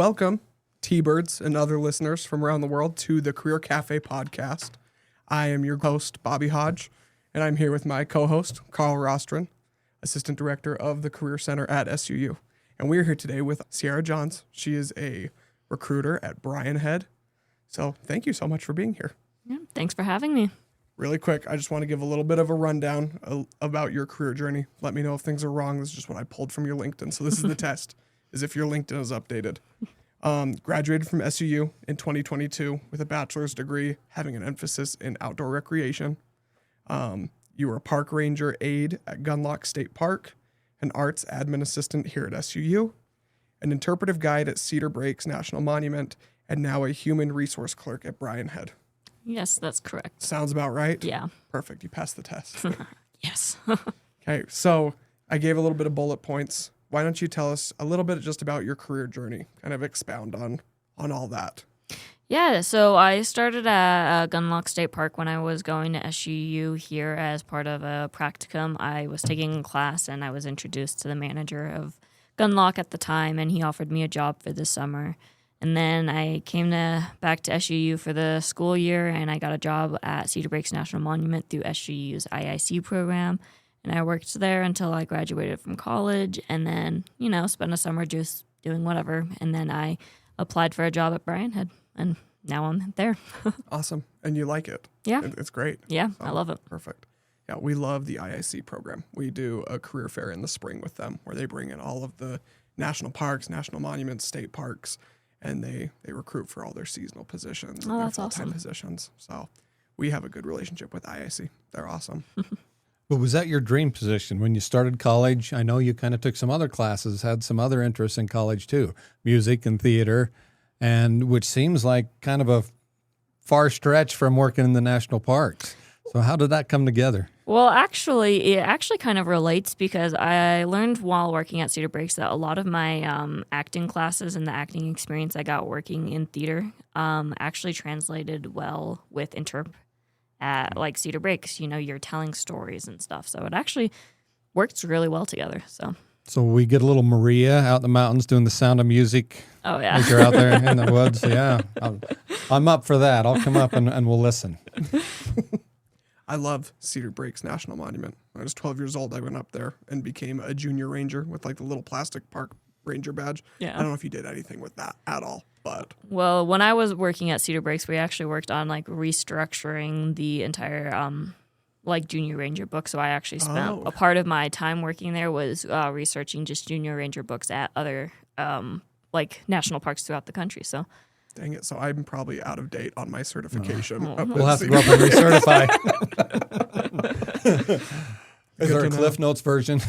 welcome T-Birds and other listeners from around the world to the Career Cafe podcast. I am your host, Bobby Hodge, and I'm here with my co-host, Carl Rostron, Assistant Director of the Career Center at SUU. And we're here today with Sierra Johns. She is a recruiter at Bryan Head. So thank you so much for being here. Yeah, thanks for having me. Really quick, I just want to give a little bit of a rundown about your career journey. Let me know if things are wrong. This is just what I pulled from your LinkedIn. So this is the test, is if your LinkedIn is updated. Graduated from SUU in 2022 with a bachelor's degree, having an emphasis in outdoor recreation. You were a park ranger aide at Gunlock State Park, an arts admin assistant here at SUU, an interpretive guide at Cedar Breaks National Monument, and now a human resource clerk at Bryan Head. Yes, that's correct. Sounds about right? Yeah. Perfect. You passed the test. Yes. Okay, so I gave a little bit of bullet points. Why don't you tell us a little bit just about your career journey, kind of expound on all that. Yeah, so I started at Gunlock State Park when I was going to SUU here as part of a practicum. I was taking a class and I was introduced to the manager of Gunlock at the time, and he offered me a job for the summer. And then I came back to SUU for the school year, and I got a job at Cedar Breaks National Monument through SUU's IIC program. And I worked there until I graduated from college, and then, spent a summer just doing whatever. And then I applied for a job at Bryan Head, and now I'm there. Awesome. And you like it. Yeah. It's great. Yeah, So, I love it. Perfect. Yeah, we love the IIC program. We do a career fair in the spring with them where they bring in all of the national parks, national monuments, state parks, and they recruit for all their seasonal positions and their That's full-time awesome. positions. So we have a good relationship with IIC. They're awesome. But was that your dream position when you started college? I know you kind of took some other classes, had some other interests in college too, music and theater, and which seems like kind of a far stretch from working in the national parks. So how did that come together? Well, it actually kind of relates because I learned while working at Cedar Breaks that a lot of my acting classes and the acting experience I got working in theater actually translated well with interp at like Cedar Breaks. You're telling stories and stuff. So it actually works really well together. So we get a little Maria out in the mountains doing the Sound of Music Oh, yeah. as you're out there in the woods. Yeah, I'm up for that. I'll come up and we'll listen. I love Cedar Breaks National Monument. When I was 12 years old, I went up there and became a junior ranger with like the little plastic park ranger badge. Yeah. I don't know if you did anything with that at all, but Well, when I was working at Cedar Breaks, we actually worked on like restructuring the entire junior ranger book. So I actually spent a part of my time working there was researching just junior ranger books at other national parks throughout the country. So dang it. So I'm probably out of date on my certification. We'll have to go up and recertify. Is there a Cliff Notes version?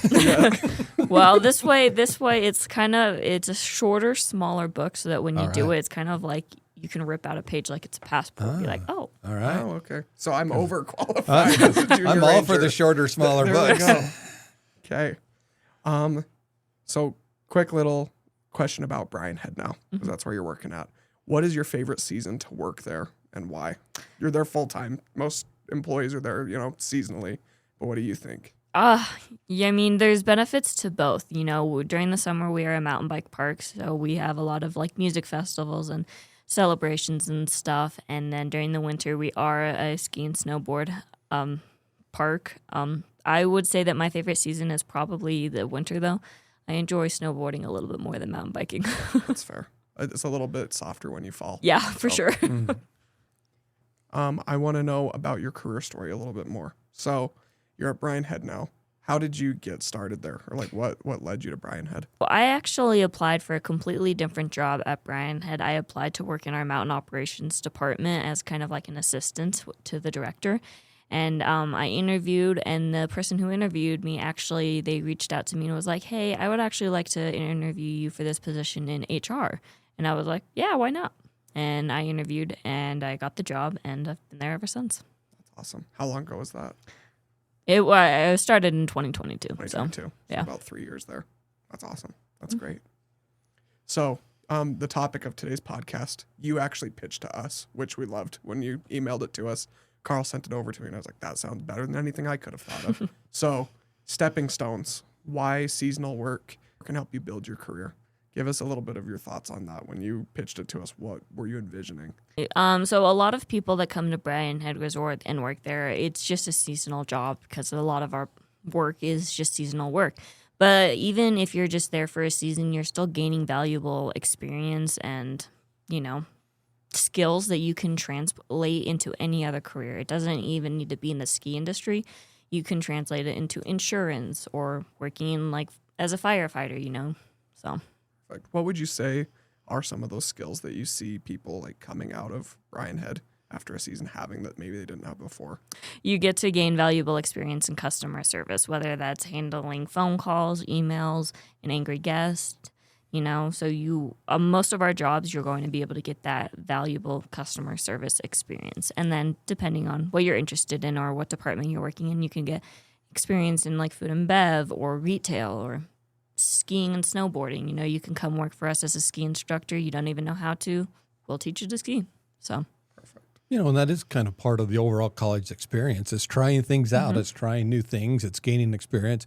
well, this way it's a shorter, smaller book so that when you do right. it, it's kind of like you can rip out a page like it's a passport. Be like, oh. All right. Oh, okay. So I'm overqualified as a junior I'm all for ranger. the shorter, smaller There we books. go. Okay. So quick little question about Bryan Head now, because that's where you're working at. What is your favorite season to work there and why? You're there full time. Most employees are there, seasonally. But what do you think? Yeah, I mean, there's benefits to both. During the summer, we are a mountain bike park, so we have a lot of like music festivals and celebrations and stuff. And then during the winter, we are a ski and snowboard park. I would say that my favorite season is probably the winter, though. I enjoy snowboarding a little bit more than mountain biking. That's fair. It's a little bit softer when you fall. Yeah, for sure. I want to know about your career story a little bit more. So you're at Bryan Head now. How did you get started there? Or like what led you to Bryan Head? Well, I actually applied for a completely different job at Bryan Head. I applied to work in our mountain operations department as kind of like an assistant to the director. And I interviewed, and the person who interviewed me, actually, they reached out to me and was like, hey, I would actually like to interview you for this position in HR. And I was like, yeah, why not? And I interviewed, and I got the job, and I've been there ever since. That's awesome. How long ago was that? I started in 2022. 2022. So, yeah. About 3 years there. That's awesome. That's great. So the topic of today's podcast, you actually pitched to us, which we loved when you emailed it to us. Carl sent it over to me, and I was like, that sounds better than anything I could have thought of. So stepping stones, why seasonal work can help you build your career. Give us a little bit of your thoughts on that. When you pitched it to us, what were you envisioning? So a lot of people that come to Brian Head Resort and work there, it's just a seasonal job because a lot of our work is just seasonal work. But even if you're just there for a season, you're still gaining valuable experience and, skills that you can translate into any other career. It doesn't even need to be in the ski industry. You can translate it into insurance or working as a firefighter, so. What would you say are some of those skills that you see people coming out of Brian Head after a season having that maybe they didn't have before? You get to gain valuable experience in customer service, whether that's handling phone calls, emails, an angry guest, so most of our jobs, you're going to be able to get that valuable customer service experience. And then depending on what you're interested in or what department you're working in, you can get experience in food and bev or retail or skiing and snowboarding. You can come work for us as a ski instructor. You don't even know how to. We'll teach you to ski. So. And that is kind of part of the overall college experience is trying things out. Mm-hmm. It's trying new things. It's gaining experience.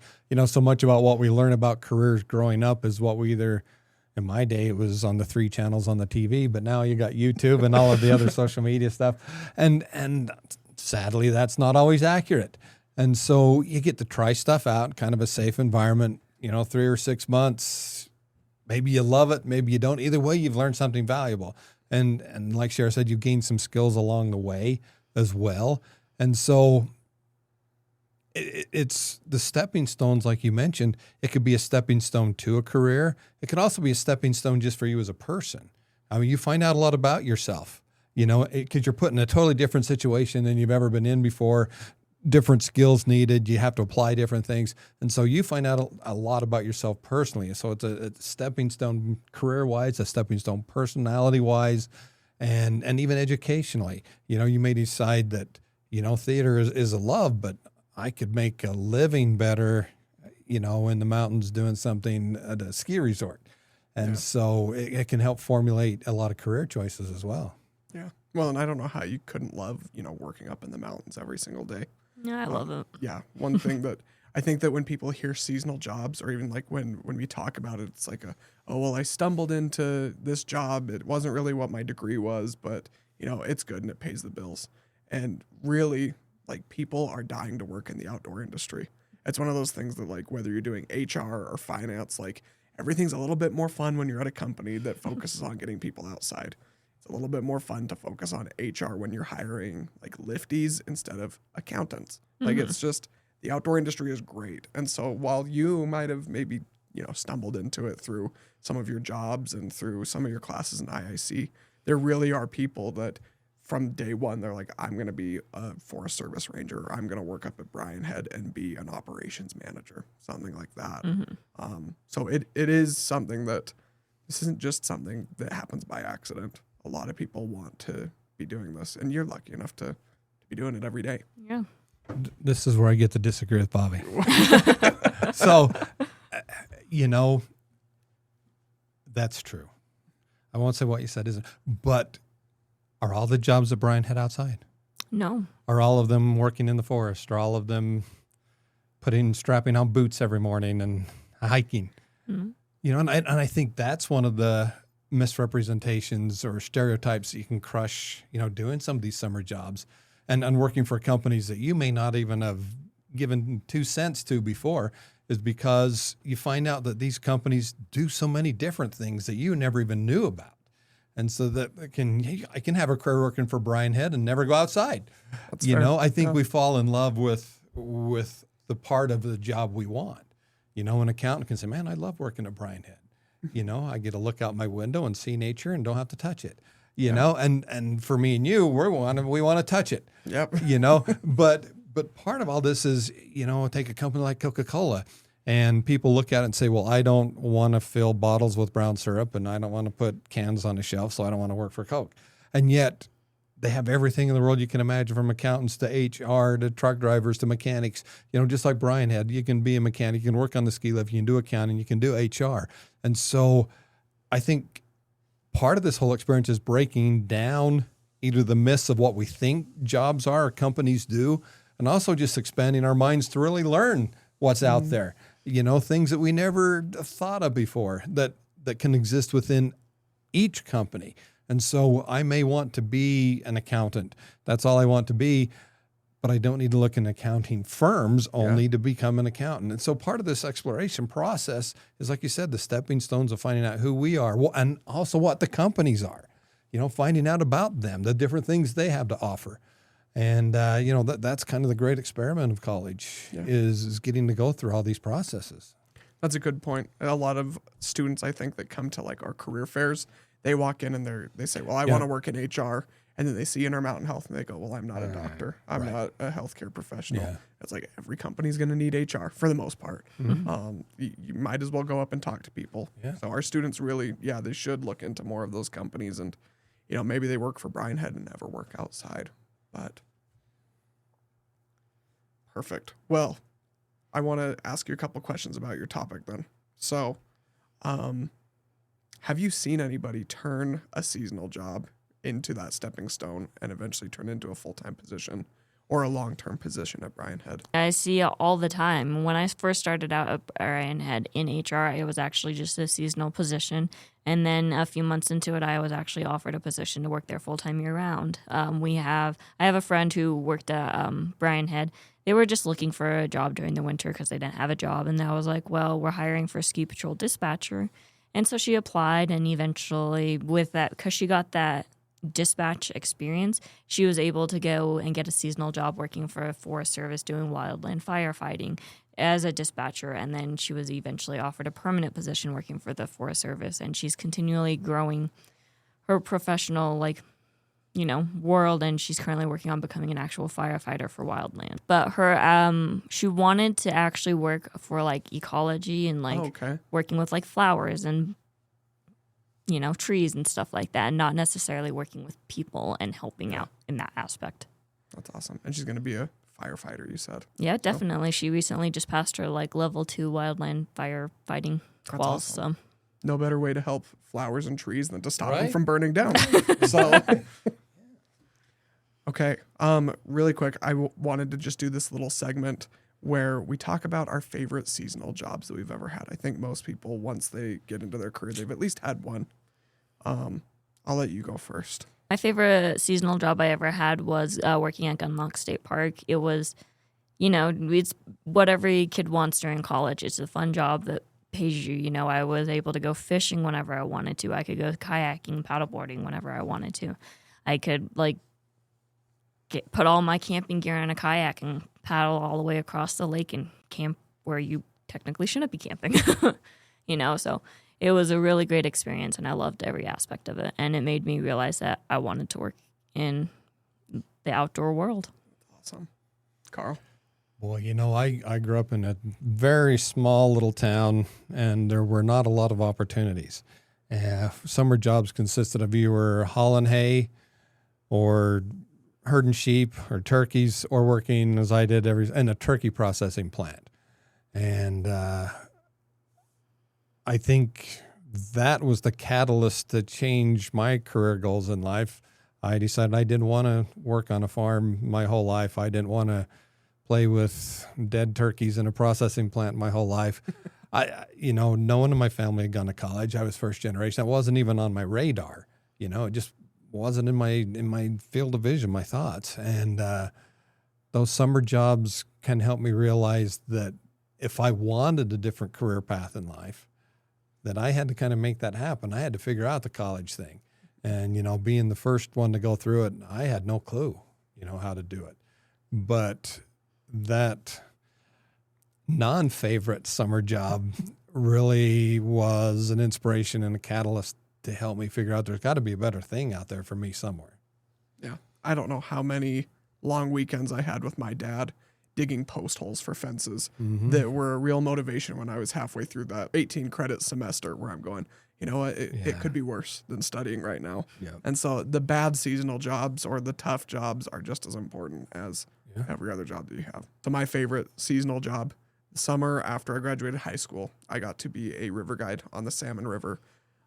So much about what we learn about careers growing up is what we either, in my day, it was on the 3 channels on the TV, but now you got YouTube and all of the other social media stuff. And sadly, that's not always accurate. And so you get to try stuff out, kind of a safe environment, 3 or 6 months. Maybe you love it. Maybe you don't. Either way, you've learned something valuable. And like Shara said, you've gained some skills along the way as well. And so it's the stepping stones, like you mentioned. It could be a stepping stone to a career. It could also be a stepping stone just for you as a person. I mean, you find out a lot about yourself, because you're put in a totally different situation than you've ever been in before. Different skills needed. You have to apply different things. And so you find out a lot about yourself personally. So it's a stepping stone career-wise, a stepping stone personality-wise, and even educationally. You may decide that, theater is a love, but I could make a living better, in the mountains doing something at a ski resort. And so it can help formulate a lot of career choices as well. Yeah. Well, and I don't know how you couldn't love, working up in the mountains every single day. Yeah, I love it. Yeah. One thing that I think that when people hear seasonal jobs, or even when we talk about it, it's I stumbled into this job. It wasn't really what my degree was, but it's good and it pays the bills. And really, people are dying to work in the outdoor industry. It's one of those things that whether you're doing HR or finance, everything's a little bit more fun when you're at a company that focuses on getting people outside. A little bit more fun to focus on HR when you're hiring lifties instead of accountants. It's just the outdoor industry is great. And so while you might have maybe, stumbled into it through some of your jobs and through some of your classes in IIC, there really are people that from day one, they're I'm going to be a Forest Service ranger, or I'm going to work up at Brian Head and be an operations manager, something like that. Mm-hmm. So it is something that this isn't just something that happens by accident. A lot of people want to be doing this, and you're lucky enough to be doing it every day. Yeah. This is where I get to disagree with Bobby. So, that's true. I won't say what you said isn't, but are all the jobs at Brian Head outside? No. Are all of them working in the forest? Are all of them strapping on boots every morning and hiking? Mm-hmm. And I think that's one of the misrepresentations or stereotypes that you can crush, doing some of these summer jobs and working for companies that you may not even have given 2 cents to before, is because you find out that these companies do so many different things that you never even knew about. And so that I can have a career working for Brian Head and never go outside. That's fair. I think we fall in love with the part of the job we want. An accountant can say, man, I love working at Brian Head. I get to look out my window and see nature and don't have to touch it, and for me and you, we want to touch it, but part of all this is, take a company like Coca-Cola and people look at it and say, well, I don't want to fill bottles with brown syrup and I don't want to put cans on a shelf. So I don't want to work for Coke. And yet they have everything in the world you can imagine, from accountants to HR to truck drivers to mechanics. Just like Brian had, you can be a mechanic, you can work on the ski lift, you can do accounting, you can do HR. And so I think part of this whole experience is breaking down either the myths of what we think jobs are or companies do, and also just expanding our minds to really learn what's out there. Things that we never thought of before that that can exist within each company. And so I may want to be an accountant. That's all I want to be, but I don't need to look in accounting firms only to become an accountant. And so part of this exploration process is, like you said, the stepping stones of finding out who we are, and also what the companies are, finding out about them, the different things they have to offer. And, that's kind of the great experiment of college is getting to go through all these processes. That's a good point. A lot of students, I think, that come to like our career fairs, they walk in and they say, well, I want to work in HR. And then they see Intermountain Health and they go, well, I'm not a doctor. I'm not a healthcare professional. Yeah. It's like every company's going to need HR for the most part. Mm-hmm. You might as well go up and talk to people. Yeah. So our students really, they should look into more of those companies. And, maybe they work for Brian Head and never work outside. But perfect. Well, I want to ask you a couple questions about your topic then. So, have you seen anybody turn a seasonal job into that stepping stone and eventually turn into a full-time position or a long-term position at Brian Head? I see it all the time. When I first started out at Brian Head in HR, it was actually just a seasonal position. And then a few months into it, I was actually offered a position to work there full-time year-round. I have a friend who worked at Brian Head. They were just looking for a job during the winter because they didn't have a job. And I was like, well, we're hiring for a ski patrol dispatcher. And so she applied, and eventually with that, because she got that dispatch experience, she was able to go and get a seasonal job working for a Forest Service doing wildland firefighting as a dispatcher. And then she was eventually offered a permanent position working for the Forest Service. And she's continually growing her professional, world, and she's currently working on becoming an actual firefighter for wildland. But she wanted to actually work for ecology and working with flowers and trees and stuff like that, and not necessarily working with people and helping out in that aspect. That's awesome. And she's going to be a firefighter, you said? Yeah, definitely. She recently just passed her level 2 wildland firefighting quals. Awesome. So no better way to help flowers and trees than to stop them from burning down. So okay, really quick, I wanted to just do this little segment where we talk about our favorite seasonal jobs that we've ever had. I think most people, once they get into their career, they've at least had one. I'll let you go first. My favorite seasonal job I ever had was working at Gunlock State Park. It was, it's what every kid wants during college. It's a fun job that pays you. I was able to go fishing whenever I wanted to. I could go kayaking, paddleboarding whenever I wanted to. I could put all my camping gear in a kayak and paddle all the way across the lake and camp where you technically shouldn't be camping. So it was a really great experience, and I loved every aspect of it. And it made me realize that I wanted to work in the outdoor world. Awesome. Carl? Boy, I grew up in a very small little town, and there were not a lot of opportunities. Summer jobs consisted of you were hauling hay or herding sheep or turkeys, or working, as I did, in a turkey processing plant. And I think that was the catalyst to change my career goals in life. I decided I didn't want to work on a farm my whole life. I didn't want to play with dead turkeys in a processing plant my whole life. No one in my family had gone to college. I was first generation. That wasn't even on my radar. It just wasn't in my field of vision, my thoughts. And those summer jobs can help me realize that if I wanted a different career path in life, that I had to kind of make that happen. I had to figure out the college thing. And, being the first one to go through it, I had no clue, how to do it. But that non-favorite summer job really was an inspiration and a catalyst to help me figure out there's got to be a better thing out there for me somewhere. Yeah. I don't know how many long weekends I had with my dad digging post holes for fences that were a real motivation when I was halfway through that 18 credit semester where I'm going, it could be worse than studying right now. Yep. And so the bad seasonal jobs or the tough jobs are just as important as every other job that you have. So my favorite seasonal job, the summer after I graduated high school, I got to be a river guide on the Salmon River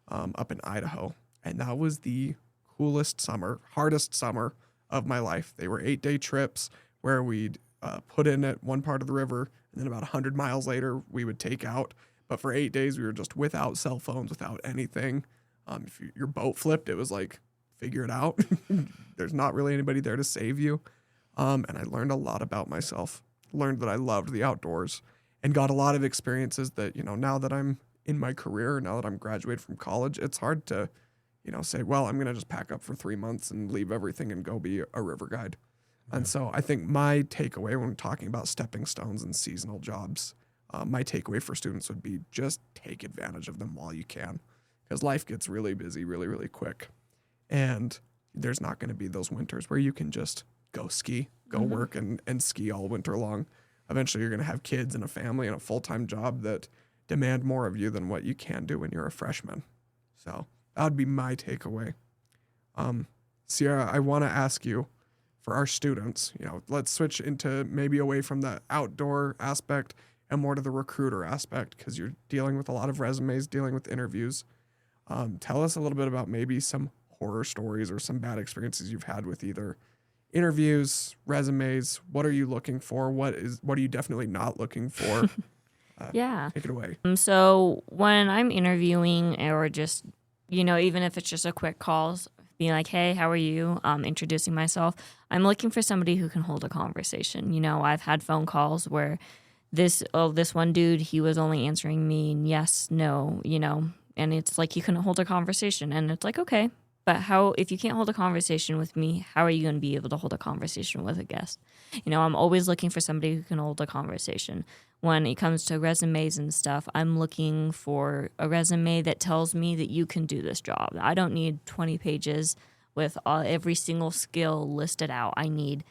up in Idaho. And that was the coolest summer, hardest summer of my life. They were 8-day trips where we'd put in at one part of the river, and then about 100 miles later, we would take out. But for 8 days, we were just without cell phones, without anything. If your boat flipped, it was like, figure it out. There's not really anybody there to save you. And I learned a lot about myself, learned that I loved the outdoors, and got a lot of experiences that, now that I'm in my career, now that I'm graduated from college, it's hard to, say, well, I'm going to just pack up for 3 months and leave everything and go be a river guide. Yeah. And so I think my takeaway when talking about stepping stones and seasonal jobs, my takeaway for students would be just take advantage of them while you can, because life gets really busy really, really quick. And there's not going to be those winters where you can just go ski, go work and ski all winter long. Eventually, you're going to have kids and a family and a full-time job that demand more of you than what you can do when you're a freshman. So that would be my takeaway. Sierra, I want to ask you, for our students, let's switch into maybe away from the outdoor aspect and more to the recruiter aspect, because you're dealing with a lot of resumes, dealing with interviews. Tell us a little bit about maybe some horror stories or some bad experiences you've had with either interviews, resumes. What are you looking for? What are you definitely not looking for? Yeah. Take it away. So when I'm interviewing, or just, even if it's just a quick call, being like, hey, how are you? Introducing myself. I'm looking for somebody who can hold a conversation. I've had phone calls where this one dude, he was only answering me yes, no, and it's like you couldn't hold a conversation. And it's like, okay, but if you can't hold a conversation with me, how are you going to be able to hold a conversation with a guest? I'm always looking for somebody who can hold a conversation. When it comes to resumes and stuff, I'm looking for a resume that tells me that you can do this job. I don't need 20 pages with every single skill listed out. I need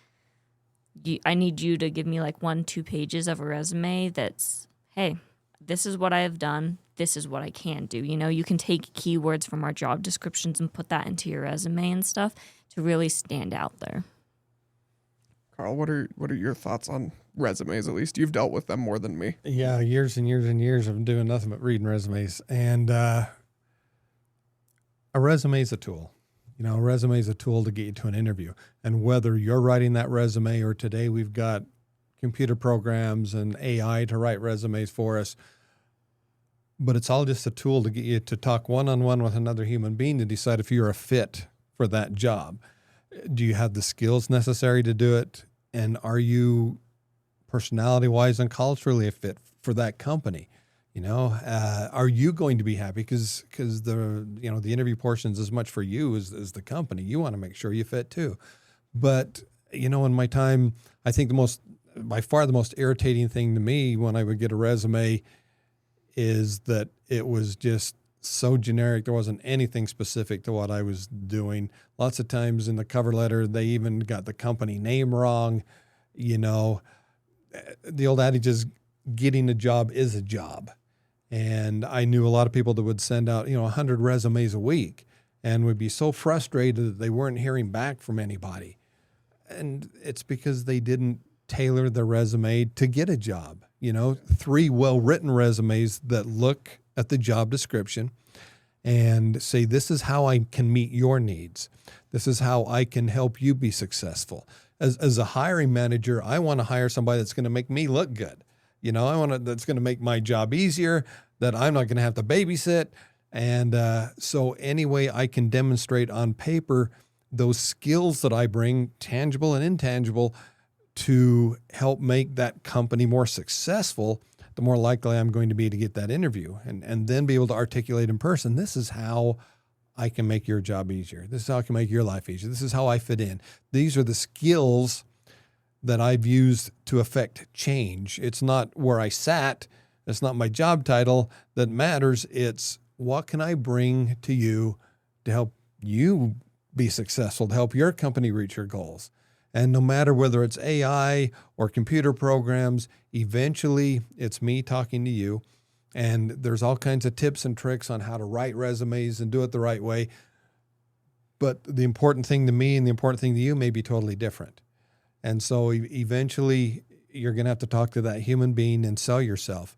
you to give me like 1-2 pages of a resume that's, hey, this is what I have done. This is what I can do. You can take keywords from our job descriptions and put that into your resume and stuff to really stand out there. Carl, what are your thoughts on resumes? At least you've dealt with them more than me. Yeah, years and years and years of doing nothing but reading resumes. And a resume is a tool. A resume is a tool to get you to an interview. And whether you're writing that resume, or today we've got computer programs and AI to write resumes for us, but it's all just a tool to get you to talk one-on-one with another human being to decide if you're a fit for that job. Do you have the skills necessary to do it? And are you personality-wise and culturally a fit for that company? Are you going to be happy? Because the interview portion is as much for you as the company. You want to make sure you fit too. But, in my time, I think by far the most irritating thing to me when I would get a resume is that it was just so generic. There wasn't anything specific to what I was doing. Lots of times in the cover letter, they even got the company name wrong. The old adage is getting a job is a job. And I knew a lot of people that would send out, 100 resumes a week and would be so frustrated that they weren't hearing back from anybody. And it's because they didn't tailor the resume to get a job. 3 well-written resumes that look at the job description and say, this is how I can meet your needs. This is how I can help you be successful. As a hiring manager, I want to hire somebody that's going to make me look good. That's going to make my job easier, that I'm not going to have to babysit. And so any way I can demonstrate on paper those skills that I bring, tangible and intangible, to help make that company more successful, the more likely I'm going to be to get that interview and then be able to articulate in person, this is how I can make your job easier. This is how I can make your life easier. This is how I fit in. These are the skills that I've used to affect change. It's not where I sat. It's not my job title that matters. It's what can I bring to you to help you be successful, to help your company reach your goals. And no matter whether it's AI or computer programs, eventually it's me talking to you. And there's all kinds of tips and tricks on how to write resumes and do it the right way. But the important thing to me and the important thing to you may be totally different. And so eventually you're going to have to talk to that human being and sell yourself.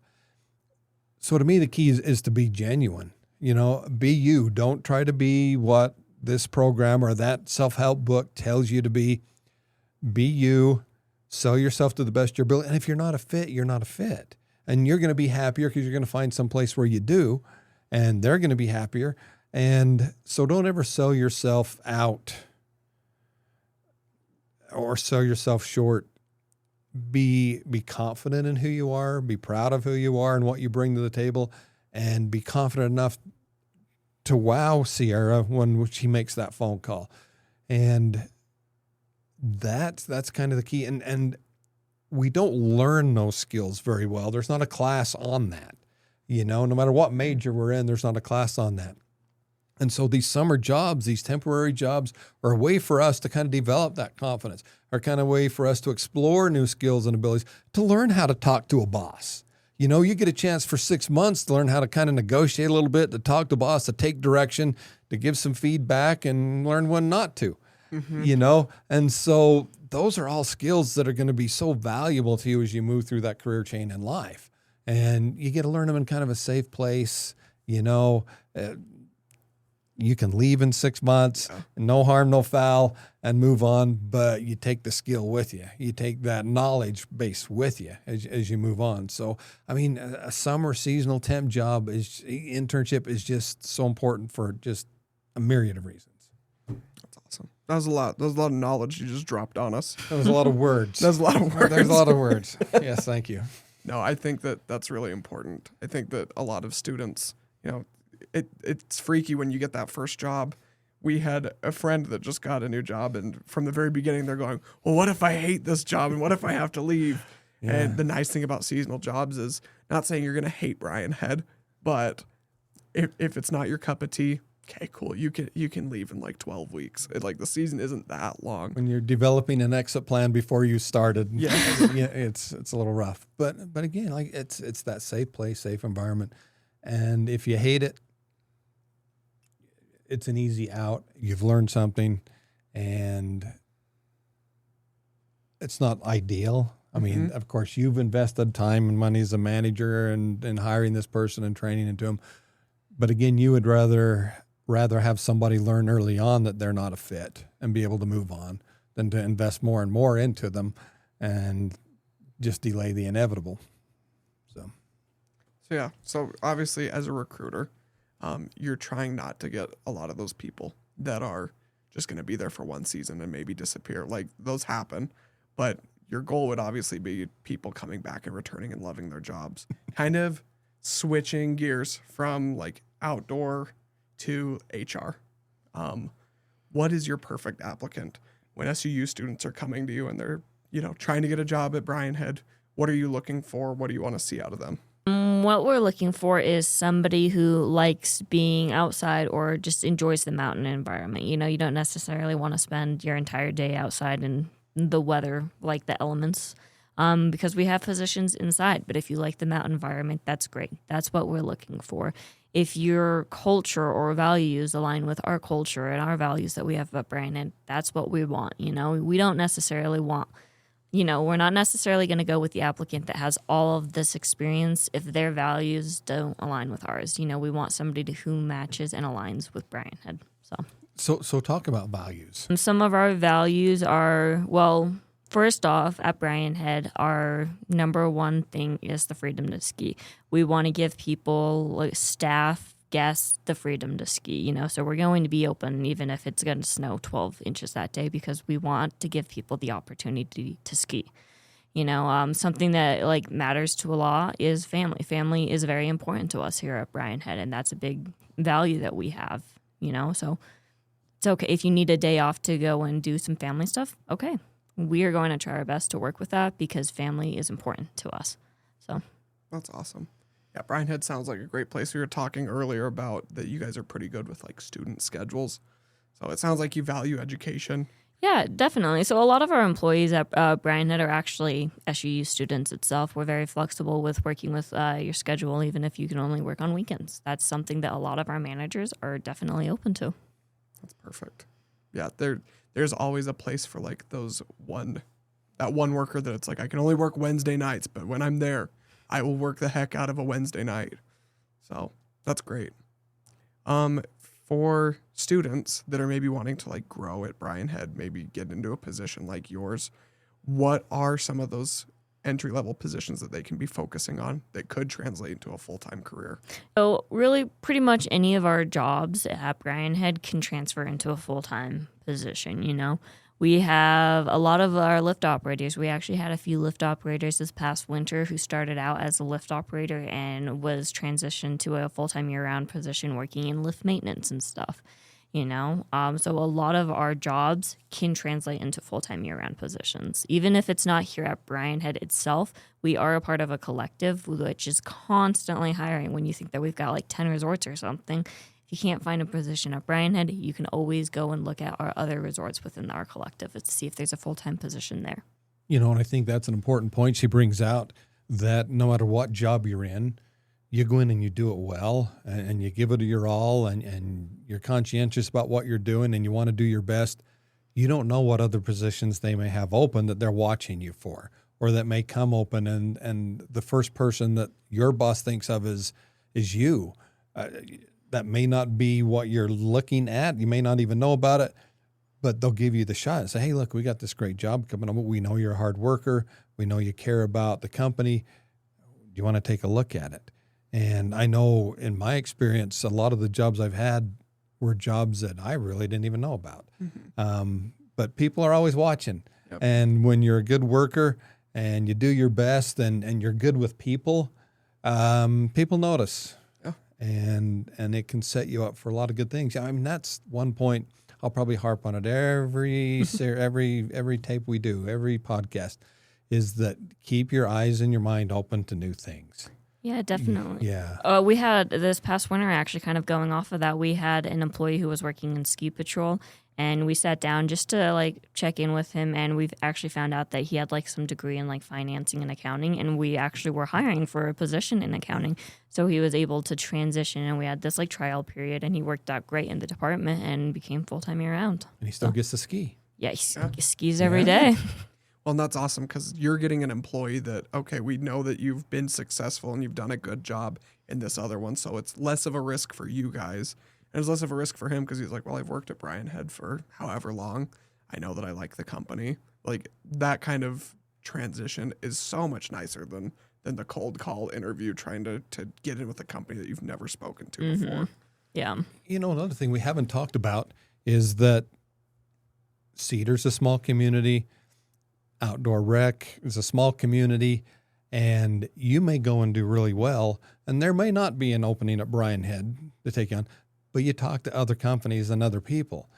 So to me, the key is to be genuine. Be you. Don't try to be what this program or that self-help book tells you to be. Be you. Sell yourself to the best of your ability. And if you're not a fit, you're not a fit. and you're going to be happier because you're going to find some place where you do, and they're going to be happier. And so don't ever sell yourself out or sell yourself short. Be confident in who you are, be proud of who you are and what you bring to the table, and be confident enough to wow Sierra when she makes that phone call. And that's kind of the key. And we don't learn those skills very well. There's not a class on that. No matter what major we're in, there's not a class on that. And so these summer jobs, these temporary jobs, are a way for us to kind of develop that confidence, are kind of a way for us to explore new skills and abilities, to learn how to talk to a boss. You get a chance for 6 months to learn how to kind of negotiate a little bit, to talk to a boss, to take direction, to give some feedback, and learn when not to. And so those are all skills that are going to be so valuable to you as you move through that career chain in life. And you get to learn them in kind of a safe place. You can leave in 6 months, no harm, no foul, and move on. But you take the skill with you. You take that knowledge base with you as you move on. So, I mean, a summer seasonal temp job internship is just so important for just a myriad of reasons. That's awesome. That was a lot. That was a lot of knowledge you just dropped on us. That was a lot of words. That was a lot of words. There's a lot of words. Yes, thank you. No, I think that that's really important. I think that a lot of students, it's freaky when you get that first job. We had a friend that just got a new job, and from the very beginning, they're going, well, what if I hate this job, and what if I have to leave? Yeah. And the nice thing about seasonal jobs is, not saying you're going to hate Brian Head, but if it's not your cup of tea, okay, cool. You can leave in like 12 weeks. The season isn't that long. When you're developing an exit plan before you started, yeah, it's a little rough. But again, it's that safe place, safe environment. And if you hate it, it's an easy out. You've learned something, and it's not ideal. I mean, of course, you've invested time and money as a manager and hiring this person and training into them. But again, you would rather have somebody learn early on that they're not a fit and be able to move on than to invest more and more into them and just delay the inevitable. So yeah. So obviously, as a recruiter, you're trying not to get a lot of those people that are just going to be there for one season and maybe disappear. Like, those happen, but your goal would obviously be people coming back and returning and loving their jobs. Kind of switching gears from outdoor to HR. What is your perfect applicant when SUU students are coming to you and they're, trying to get a job at Brian Head? What are you looking for? What do you want to see out of them? What we're looking for is somebody who likes being outside or just enjoys the mountain environment. You don't necessarily want to spend your entire day outside in the weather, like the elements, because we have positions inside. But if you like the mountain environment, that's great. That's what we're looking for. If your culture or values align with our culture and our values that we have at Brian Head, that's what we want. We don't necessarily want, we're not necessarily going to go with the applicant that has all of this experience if their values don't align with ours. We want somebody who matches and aligns with Brian Head. So talk about values. Some of our values are, well, first off, at Brian Head, our number one thing is the freedom to ski. We want to give people, staff, guests, the freedom to ski, So we're going to be open even if it's going to snow 12 inches that day, because we want to give people the opportunity to ski. Something that matters to a lot is family. Family is very important to us here at Brian Head, and that's a big value that we have, So it's okay if you need a day off to go and do some family stuff. Okay. We are going to try our best to work with that because family is important to us. So that's awesome. Yeah, Brian Head sounds like a great place. We were talking earlier about that you guys are pretty good with student schedules. So it sounds like you value education. Yeah, definitely. So a lot of our employees at Brian Head are actually SUU students itself. We're very flexible with working with your schedule, even if you can only work on weekends. That's something that a lot of our managers are definitely open to. That's perfect. Yeah, there's always a place for that one worker that it's I can only work Wednesday nights, but when I'm there, I will work the heck out of a Wednesday night. So that's great. For students that are maybe wanting to grow at Brian Head, maybe get into a position like yours, what are some of those entry-level positions that they can be focusing on that could translate into a full-time career? So really pretty much any of our jobs at Bryan Head can transfer into a full-time position, you know. We have a lot of our lift operators. We actually had a few lift operators this past winter who started out as a lift operator and was transitioned to a full-time year-round position working in lift maintenance and stuff, you know. So a lot of our jobs can translate into full-time year-round positions. Even if it's not here at Bryan Head itself, we are a part of a collective which is constantly hiring. When you think that we've got like 10 resorts or something, if you can't find a position at Bryan Head, you can always go and look at our other resorts within our collective to see if there's a full-time position there. You know, and I think that's an important point she brings out, that no matter what job you're in, you go in and you do it well and you give it your all and you're conscientious about what you're doing and you want to do your best. You don't know what other positions they may have open that they're watching you for, or that may come open and the first person that your boss thinks of is you. That may not be what you're looking at. You may not even know about it, but they'll give you the shot and say, hey, look, we got this great job coming up. We know you're a hard worker. We know you care about the company. Do you want to take a look at it? And I know in my experience, a lot of the jobs I've had were jobs that I really didn't even know about. But people are always watching. Yep. And when you're a good worker and you do your best and you're good with people, people notice. And it can set you up for a lot of good things. I mean, that's one point I'll probably harp on it every tape we do, every podcast, is that keep your eyes and your mind open to new things. Yeah, definitely. Yeah. We had this past winter, actually, kind of going off of that, we had an employee who was working in ski patrol, and we sat down just to like check in with him, and we've actually found out that he had like some degree in like financing and accounting, and we actually were hiring for a position in accounting. So he was able to transition, and we had this like trial period, and he worked out great in the department and became full-time year-round. And he still gets to ski. Yeah, he skis every day. Well, and that's awesome because you're getting an employee that, okay, we know that you've been successful and you've done a good job in this other one. So it's less of a risk for you guys. And it's less of a risk for him because he's like, well, I've worked at Bryan Head for however long. I know that I like the company. Like that kind of transition is so much nicer than the cold call interview trying to get in with a company that you've never spoken to before. Yeah. You know, another thing we haven't talked about is that Cedar's a small community. Outdoor Rec is a small community, and you may go and do really well, and there may not be an opening at Bryan Head to take you on, but you talk to other companies and other people,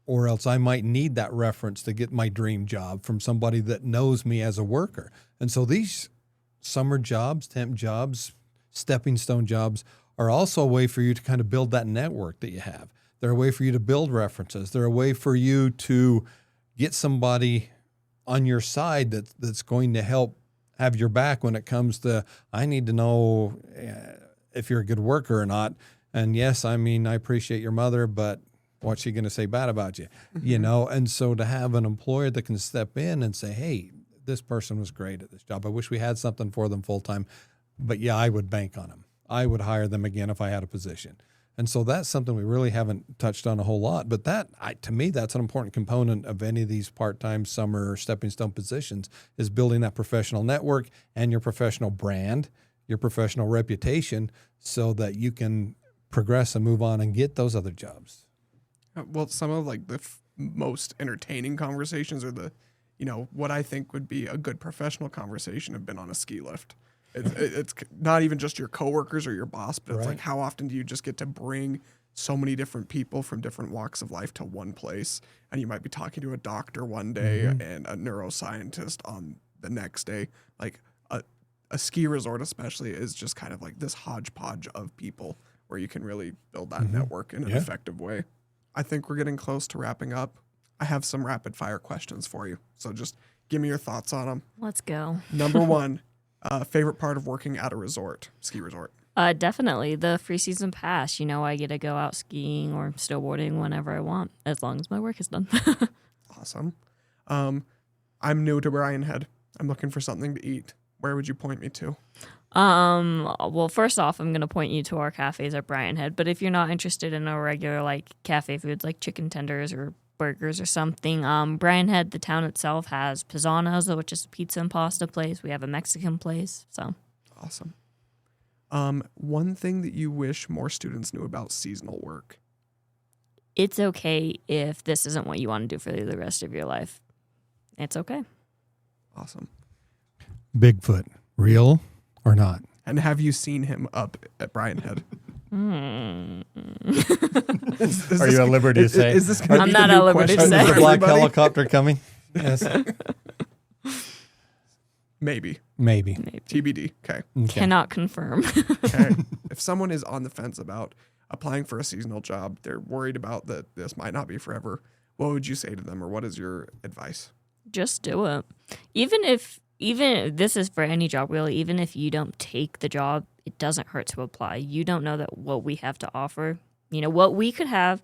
or else I might need that reference to get my dream job from somebody that knows me as a worker. And so these summer jobs, temp jobs, stepping stone jobs are also a way for you to kind of build that network that you have. They're a way for you to build references. They're a way for you to get somebody on your side that's going to help have your back when it comes to, I need to know if you're a good worker or not. And yes, I mean, I appreciate your mother, but what's she going to say bad about you? You know? And so to have an employer that can step in and say, hey, this person was great at this job. I wish we had something for them full time, but yeah, I would bank on them. I would hire them again if I had a position. And so that's something we really haven't touched on a whole lot. But to me, that's an important component of any of these part-time summer stepping stone positions, is building that professional network and your professional brand, your professional reputation, so that you can progress and move on and get those other jobs. Well, some of like the most entertaining conversations or what I think would be a good professional conversation have been on a ski lift. It's not even just your coworkers or your boss, but it's like, how often do you just get to bring so many different people from different walks of life to one place? And you might be talking to a doctor one day and a neuroscientist on the next day. Like a ski resort especially is just kind of like this hodgepodge of people where you can really build that network in an effective way. I think we're getting close to wrapping up. I have some rapid fire questions for you. So just give me your thoughts on them. Let's go. Number one. Favorite part of working at a ski resort? Definitely the free season pass. You know, I get to go out skiing or snowboarding whenever I want, as long as my work is done. Awesome. I'm new to Bryan Head. I'm looking for something to eat. where would you point me to? Well, first off, I'm going to point you to our cafes at Brian Head. But if you're not interested in a regular like cafe foods like chicken tenders or burgers or something, Brian Head, the town itself, has Pisano's, which is a pizza and pasta place. We have a Mexican place. So Awesome. One thing that you wish more students knew about seasonal work. it's okay if this isn't what you want to do for the rest of your life. It's okay. Awesome. Bigfoot, real or not? And have you seen him up at Brian Head? Are you at liberty to say? Is this gonna I'm be not the new at liberty to question say. Is for the black everybody? helicopter coming? Yes, Maybe. maybe. TBD. Okay. Okay. Cannot confirm. Okay. If someone is on the fence about applying for a seasonal job, they're worried about that this might not be forever, what would you say to them, or what is your advice? Just do it. Even this is for any job really, even if you don't take the job, it doesn't hurt to apply. You don't know that what we have to offer, what we could have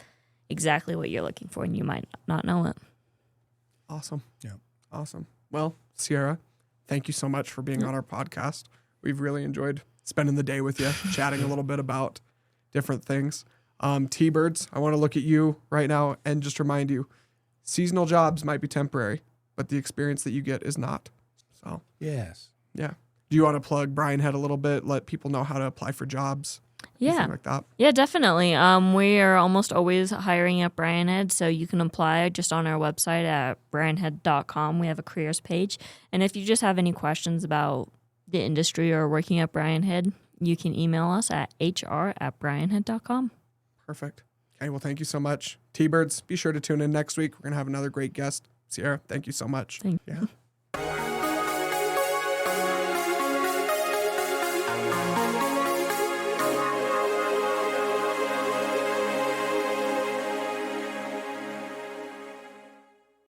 exactly what you're looking for, and you might not know it. Awesome. Yeah. Awesome. Well, Sierra, thank you so much for being on our podcast. We've really enjoyed spending the day with you, chatting a little bit about different things. T-Birds, I want to look at you right now and just remind you, seasonal jobs might be temporary, but the experience that you get is not. So, Yes. yeah. Do you want to plug Brian Head a little bit, let people know how to apply for jobs? Yeah. Anything like that? Yeah, definitely. We are almost always hiring at Brian Head, so you can apply just on our website at brianhead.com. We have a careers page. And if you just have any questions about the industry or working at Brian Head, you can email us at hr@brianhead.com. Perfect. Okay, well, thank you so much. T-Birds, be sure to tune in next week. We're going to have another great guest. Sierra, thank you so much. Thank Yeah.